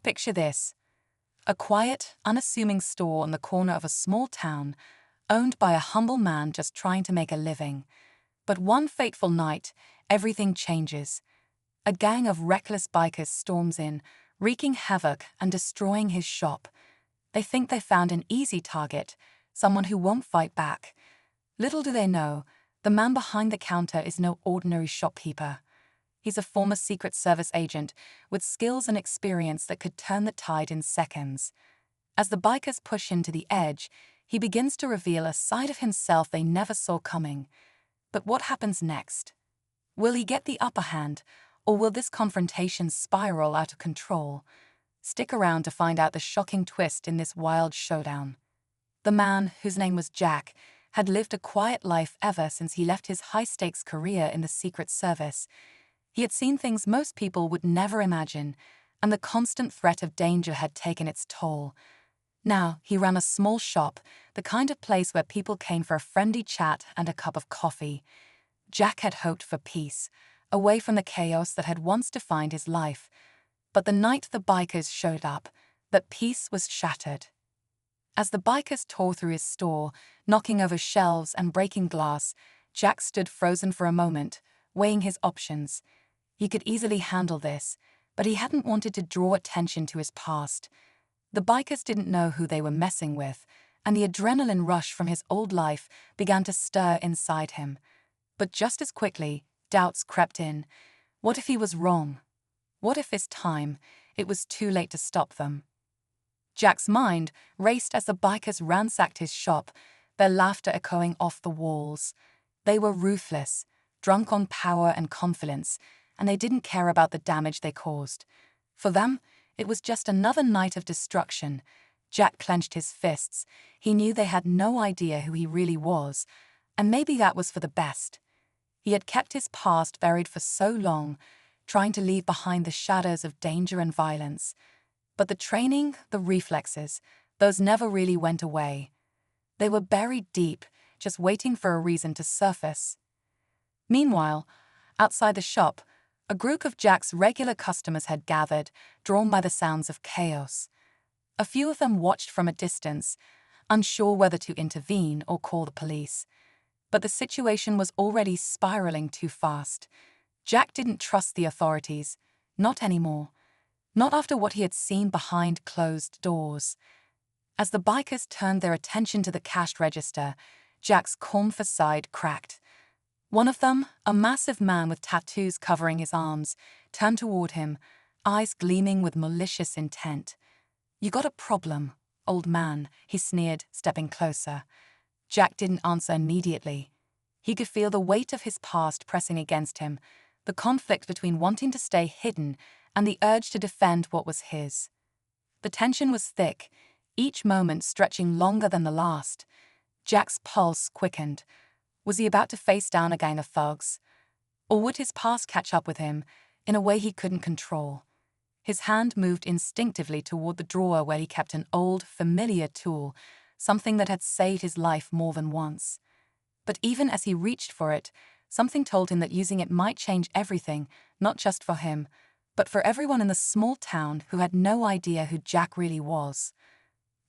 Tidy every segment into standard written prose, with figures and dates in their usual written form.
Picture this: a quiet, unassuming store on the corner of a small town, owned by a humble man just trying to make a living. But one fateful night, everything changes. A gang of reckless bikers storms in, wreaking havoc and destroying his shop. They think they found an easy target, someone who won't fight back. Little do they know, the man behind the counter is no ordinary shopkeeper. He's a former Secret Service agent with skills and experience that could turn the tide in seconds. As the bikers push him to the edge, he begins to reveal a side of himself they never saw coming. But what happens next? Will he get the upper hand, or will this confrontation spiral out of control? Stick around to find out the shocking twist in this wild showdown. The man, whose name was Jack, had lived a quiet life ever since he left his high-stakes career in the Secret Service. He had seen things most people would never imagine, and the constant threat of danger had taken its toll. Now, he ran a small shop, the kind of place where people came for a friendly chat and a cup of coffee. Jack had hoped for peace, away from the chaos that had once defined his life. But the night the bikers showed up, that peace was shattered. As the bikers tore through his store, knocking over shelves and breaking glass, Jack stood frozen for a moment, weighing his options. He could easily handle this, but he hadn't wanted to draw attention to his past. The bikers didn't know who they were messing with, and the adrenaline rush from his old life began to stir inside him. But just as quickly, doubts crept in. What if he was wrong? What if this time, it was too late to stop them? Jack's mind raced as the bikers ransacked his shop, their laughter echoing off the walls. They were ruthless, drunk on power and confidence, and they didn't care about the damage they caused. For them, it was just another night of destruction. Jack clenched his fists. He knew they had no idea who he really was, and maybe that was for the best. He had kept his past buried for so long, trying to leave behind the shadows of danger and violence. But the training, the reflexes, those never really went away. They were buried deep, just waiting for a reason to surface. Meanwhile, outside the shop, a group of Jack's regular customers had gathered, drawn by the sounds of chaos. A few of them watched from a distance, unsure whether to intervene or call the police. But the situation was already spiraling too fast. Jack didn't trust the authorities, not anymore. Not after what he had seen behind closed doors. As the bikers turned their attention to the cash register, Jack's calm facade cracked. One of them, a massive man with tattoos covering his arms, turned toward him, eyes gleaming with malicious intent. "You got a problem, old man," he sneered, stepping closer. Jack didn't answer immediately. He could feel the weight of his past pressing against him, the conflict between wanting to stay hidden and the urge to defend what was his. The tension was thick, each moment stretching longer than the last. Jack's pulse quickened. Was he about to face down a gang of thugs? Or would his past catch up with him in a way he couldn't control? His hand moved instinctively toward the drawer where he kept an old, familiar tool, something that had saved his life more than once. But even as he reached for it, something told him that using it might change everything, not just for him, but for everyone in the small town who had no idea who Jack really was.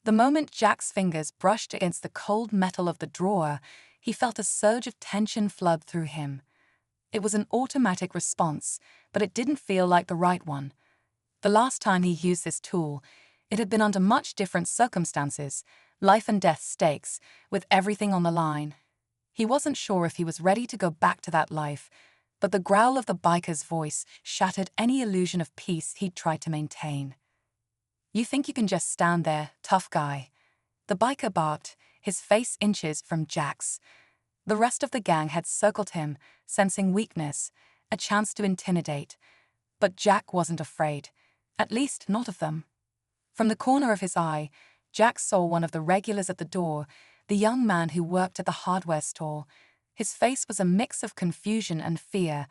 The moment Jack's fingers brushed against the cold metal of the drawer, he felt a surge of tension flood through him. It was an automatic response, but it didn't feel like the right one. The last time he used this tool, it had been under much different circumstances, life and death stakes, with everything on the line. He wasn't sure if he was ready to go back to that life, but the growl of the biker's voice shattered any illusion of peace he'd tried to maintain. "You think you can just stand there, tough guy?" The biker barked, his face inches from Jack's. The rest of the gang had circled him, sensing weakness, a chance to intimidate. But Jack wasn't afraid, at least not of them. From the corner of his eye, Jack saw one of the regulars at the door, the young man who worked at the hardware store. His face was a mix of confusion and fear,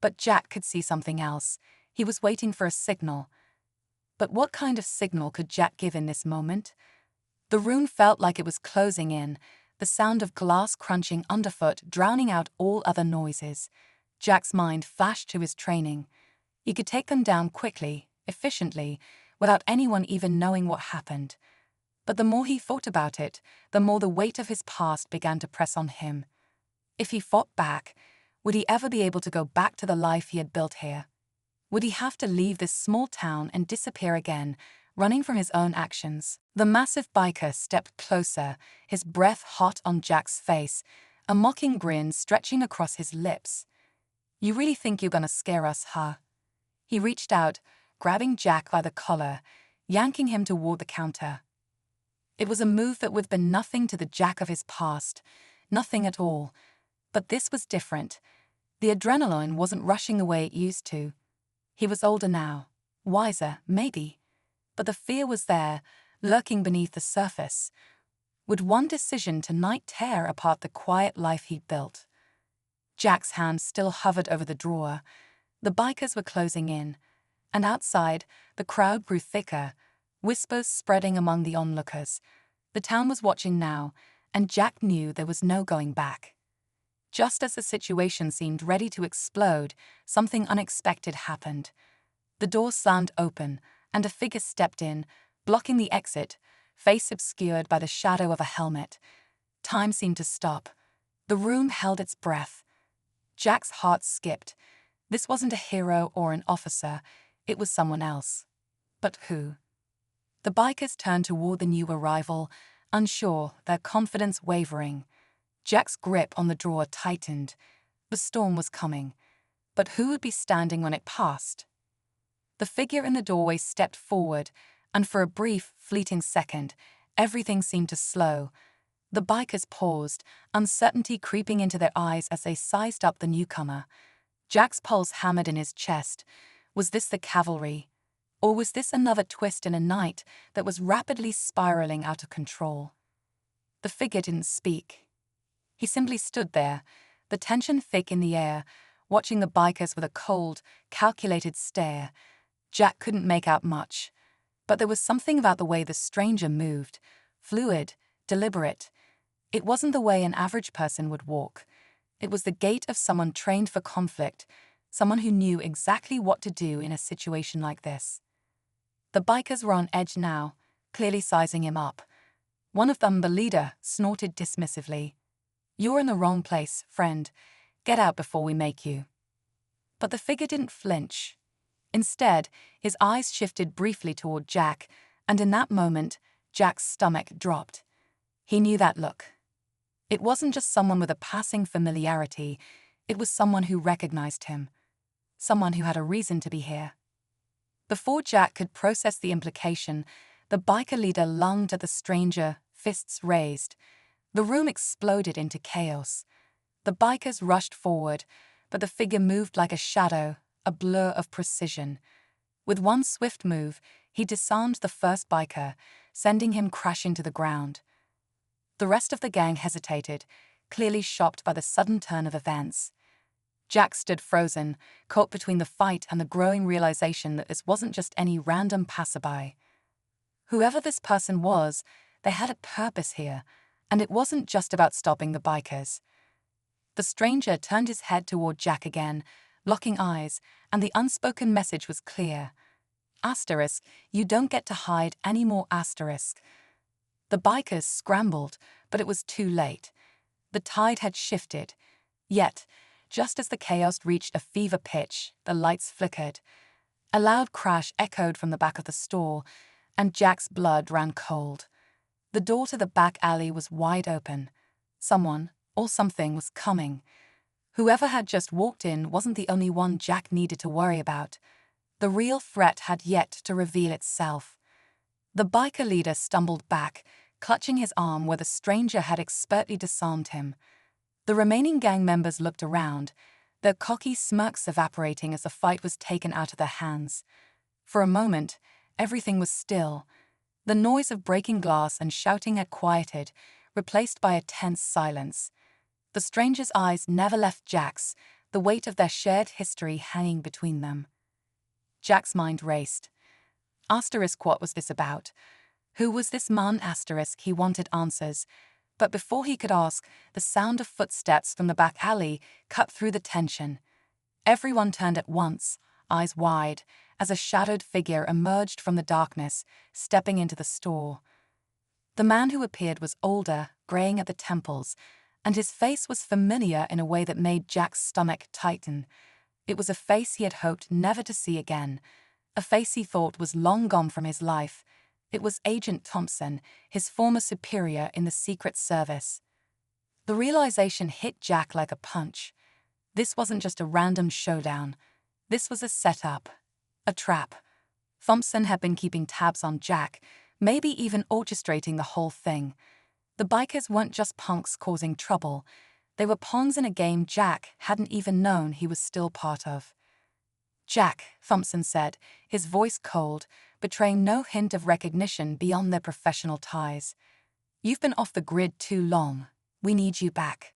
but Jack could see something else. He was waiting for a signal. But what kind of signal could Jack give in this moment? The room felt like it was closing in, the sound of glass crunching underfoot drowning out all other noises. Jack's mind flashed to his training. He could take them down quickly, efficiently, without anyone even knowing what happened. But the more he thought about it, the more the weight of his past began to press on him. If he fought back, would he ever be able to go back to the life he had built here? Would he have to leave this small town and disappear again, running from his own actions? The massive biker stepped closer, his breath hot on Jack's face, a mocking grin stretching across his lips. "You really think you're gonna scare us, huh?" He reached out, grabbing Jack by the collar, yanking him toward the counter. It was a move that would have been nothing to the Jack of his past, nothing at all. But this was different. The adrenaline wasn't rushing the way it used to. He was older now, wiser, maybe. But the fear was there, lurking beneath the surface. Would one decision tonight tear apart the quiet life he'd built? Jack's hand still hovered over the drawer. The bikers were closing in, and outside, the crowd grew thicker, whispers spreading among the onlookers. The town was watching now, and Jack knew there was no going back. Just as the situation seemed ready to explode, something unexpected happened. The door slammed open, and a figure stepped in, blocking the exit, face obscured by the shadow of a helmet. Time seemed to stop. The room held its breath. Jack's heart skipped. This wasn't a hero or an officer, it was someone else. But who? The bikers turned toward the new arrival, unsure, their confidence wavering. Jack's grip on the drawer tightened. The storm was coming. But who would be standing when it passed? The figure in the doorway stepped forward, and for a brief, fleeting second, everything seemed to slow. The bikers paused, uncertainty creeping into their eyes as they sized up the newcomer. Jack's pulse hammered in his chest. Was this the cavalry? Or was this another twist in a night that was rapidly spiraling out of control? The figure didn't speak. He simply stood there, the tension thick in the air, watching the bikers with a cold, calculated stare. Jack couldn't make out much, but there was something about the way the stranger moved, fluid, deliberate. It wasn't the way an average person would walk. It was the gait of someone trained for conflict, someone who knew exactly what to do in a situation like this. The bikers were on edge now, clearly sizing him up. One of them, the leader, snorted dismissively. "You're in the wrong place, friend. Get out before we make you." But the figure didn't flinch. Instead, his eyes shifted briefly toward Jack, and in that moment, Jack's stomach dropped. He knew that look. It wasn't just someone with a passing familiarity, it was someone who recognized him. Someone who had a reason to be here. Before Jack could process the implication, the biker leader lunged at the stranger, fists raised. The room exploded into chaos. The bikers rushed forward, but the figure moved like a shadow, a blur of precision. With one swift move, he disarmed the first biker, sending him crashing to the ground. The rest of the gang hesitated, clearly shocked by the sudden turn of events. Jack stood frozen, caught between the fight and the growing realization that this wasn't just any random passerby. Whoever this person was, they had a purpose here, and it wasn't just about stopping the bikers. The stranger turned his head toward Jack again, locking eyes, and the unspoken message was clear. Asterisk, you don't get to hide any more asterisk. The bikers scrambled, but it was too late. The tide had shifted. Yet, just as the chaos reached a fever pitch, the lights flickered. A loud crash echoed from the back of the store, and Jack's blood ran cold. The door to the back alley was wide open. Someone, or something, was coming. Whoever had just walked in wasn't the only one Jack needed to worry about. The real threat had yet to reveal itself. The biker leader stumbled back, clutching his arm where the stranger had expertly disarmed him. The remaining gang members looked around, their cocky smirks evaporating as the fight was taken out of their hands. For a moment, everything was still. The noise of breaking glass and shouting had quieted, replaced by a tense silence. The stranger's eyes never left Jack's, the weight of their shared history hanging between them. Jack's mind raced. Asterisk, what was this about? Who was this man? Asterisk, he wanted answers. But before he could ask, the sound of footsteps from the back alley cut through the tension. Everyone turned at once, eyes wide, as a shadowed figure emerged from the darkness, stepping into the store. The man who appeared was older, graying at the temples, and his face was familiar in a way that made Jack's stomach tighten. It was a face he had hoped never to see again, a face he thought was long gone from his life. It was Agent Thompson, his former superior in the Secret Service. The realization hit Jack like a punch. This wasn't just a random showdown. This was a setup, a trap. Thompson had been keeping tabs on Jack, maybe even orchestrating the whole thing. The bikers weren't just punks causing trouble. They were pawns in a game Jack hadn't even known he was still part of. "Jack," Thompson said, his voice cold, betraying no hint of recognition beyond their professional ties. "You've been off the grid too long. We need you back."